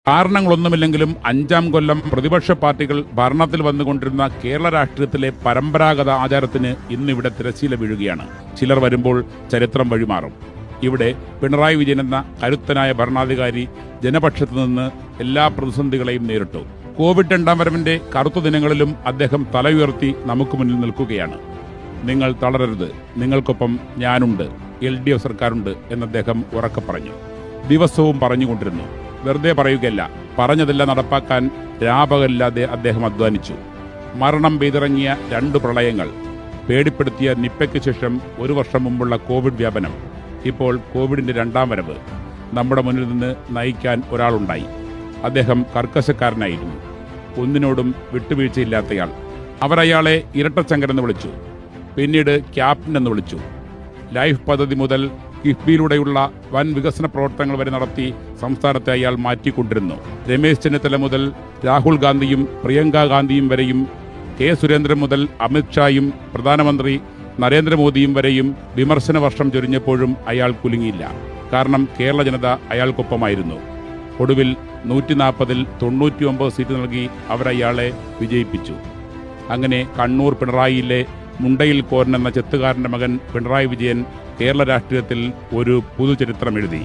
കാരണങ്ങളൊന്നുമില്ലെങ്കിലും 5-ാം കൊല്ലം പ്രതിപക്ഷ പാർട്ടികൾ ഭരണത്തിൽ വന്നുകൊണ്ടിരുന്ന കേരള രാഷ്ട്രീയത്തിലെ പരമ്പരാഗത ആചാരത്തിന് ഇന്നിവിടെ തിരശ്ശീല വീഴുകയാണ്. ചിലർ വരുമ്പോൾ ചരിത്രം വഴിമാറും. ഇവിടെ പിണറായി വിജയൻ എന്ന കരുത്തനായ ഭരണാധികാരി ജനപക്ഷത്തു നിന്ന് എല്ലാ പ്രതിസന്ധികളെയും നേരിട്ടു. കോവിഡ് 2-ാം വരവിന്റെ കറുത്ത ദിനങ്ങളിലും അദ്ദേഹം തല ഉയർത്തി നമുക്ക് മുന്നിൽ നിൽക്കുകയാണ്. നിങ്ങൾ തളരരുത്, നിങ്ങൾക്കൊപ്പം ഞാനുണ്ട്, LDF സർക്കാരുണ്ട് എന്ന് അദ്ദേഹം ഉറക്കെ പറഞ്ഞു. ദിവസവും പറഞ്ഞുകൊണ്ടിരുന്നു. വെറുതെ പറയുകയല്ല, പറഞ്ഞതെല്ലാം നടപ്പാക്കാൻ രാപകലില്ലാതെ അദ്ദേഹം അധ്വാനിച്ചു. മരണം പെയ്തിറങ്ങിയ 2 പ്രളയങ്ങൾ, പേടിപ്പെടുത്തിയ നിപ്പയ്ക്ക് ശേഷം 1 വർഷം മുമ്പുള്ള കോവിഡ് വ്യാപനം, ഇപ്പോൾ കോവിഡിന്റെ 2-ാം വരവ്. നമ്മുടെ മുന്നിൽ നിന്ന് നയിക്കാൻ ഒരാളുണ്ടായി. അദ്ദേഹം കർക്കശക്കാരനായിരുന്നു, ഒന്നിനോടും വിട്ടുവീഴ്ചയില്ലാത്തയാൾ. അവരയാളെ ഇരട്ടച്ചങ്കരെന്ന് വിളിച്ചു, പിന്നീട് ക്യാപ്റ്റൻ എന്ന് വിളിച്ചു. ലൈഫ് പദ്ധതി മുതൽ കിഫ്ബിയിലൂടെയുള്ള വൻ വികസന പ്രവർത്തനങ്ങൾ വരെ നടത്തി സംസ്ഥാനത്തെ അയാൾ മാറ്റിക്കൊണ്ടിരുന്നു. രമേശ് ചെന്നിത്തല മുതൽ രാഹുൽ ഗാന്ധിയും പ്രിയങ്ക ഗാന്ധിയും വരെയും, കെ സുരേന്ദ്രൻ മുതൽ അമിത്ഷായും പ്രധാനമന്ത്രി നരേന്ദ്രമോദിയും വരെയും വിമർശന വർഷം ചൊരിഞ്ഞപ്പോഴും അയാൾ കുലുങ്ങിയില്ല. കാരണം കേരള ജനത അയാൾക്കൊപ്പമായിരുന്നു. ഒടുവിൽ 140-ൽ 99 സീറ്റ് നൽകി അവരയാളെ വിജയിപ്പിച്ചു. അങ്ങനെ കണ്ണൂർ പിണറായിയിലെ മുണ്ടയിൽ കോരൻ എന്ന ചെത്തുകാരന്റെ മകൻ പിണറായി വിജയൻ കേരള രാഷ്ട്രീയത്തിൽ ഒരു പുതുചരിത്രം എഴുതി.